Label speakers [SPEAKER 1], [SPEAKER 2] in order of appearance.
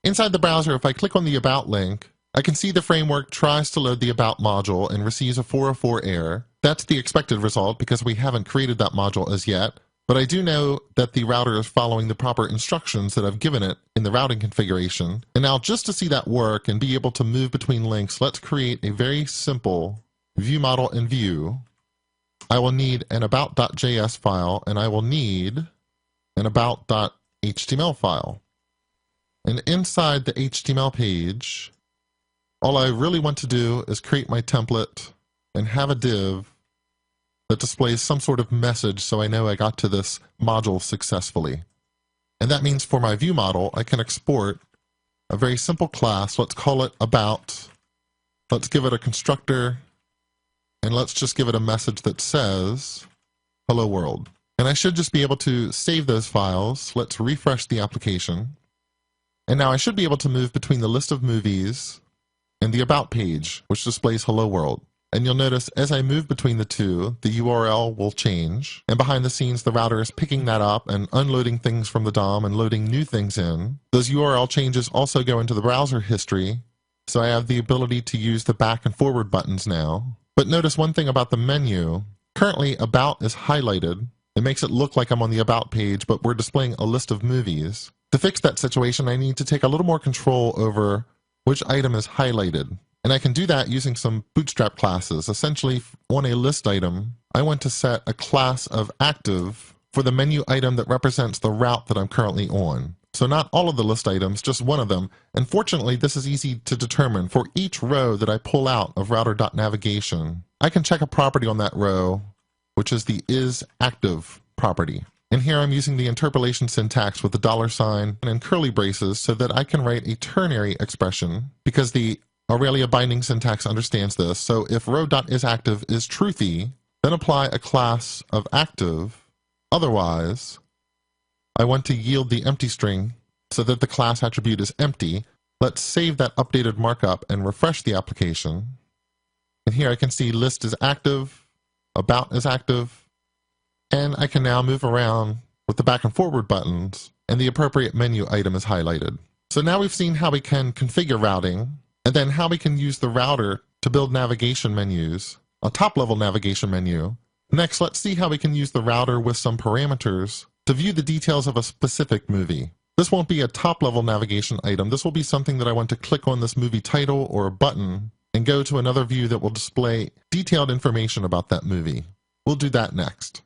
[SPEAKER 1] Inside the browser, if I click on the About link, I can see the framework tries to load the About module and receives a 404 error. That's the expected result because we haven't created that module as yet, but I do know that the router is following the proper instructions that I've given it in the routing configuration. And now just to see that work and be able to move between links, let's create a very simple view model in Vue. I will need an about.js file and I will need an about.html file. And inside the HTML page, all I really want to do is create my template and have a div that displays some sort of message so I know I got to this module successfully. And that means for my view model, I can export a very simple class. Let's call it about. Let's give it a constructor, and let's just give it a message that says, hello world. And I should just be able to save those files. Let's refresh the application. And now I should be able to move between the list of movies and the About page, which displays hello world. And you'll notice as I move between the two, the URL will change. And behind the scenes, the router is picking that up and unloading things from the DOM and loading new things in. Those URL changes also go into the browser history, so I have the ability to use the back and forward buttons now. But notice one thing about the menu. Currently, About is highlighted. It makes it look like I'm on the About page, but we're displaying a list of movies. To fix that situation, I need to take a little more control over which item is highlighted. And I can do that using some Bootstrap classes. Essentially, on a list item, I want to set a class of active for the menu item that represents the route that I'm currently on. So not all of the list items, just one of them. And fortunately, this is easy to determine. For each row that I pull out of router.navigation, I can check a property on that row, which is the isActive property. And here I'm using the interpolation syntax with the $sign and curly braces so that I can write a ternary expression because the Aurelia binding syntax understands this. So if row.isActive is truthy, then apply a class of active. Otherwise, I want to yield the empty string so that the class attribute is empty. Let's save that updated markup and refresh the application. And here I can see list is active, about is active, and I can now move around with the back and forward buttons, and the appropriate menu item is highlighted. So now we've seen how we can configure routing, and then how we can use the router to build navigation menus, a top-level navigation menu. Next, let's see how we can use the router with some parameters to view the details of a specific movie. This won't be a top-level navigation item. This will be something that I want to click on this movie title or a button and go to another view that will display detailed information about that movie. We'll do that next.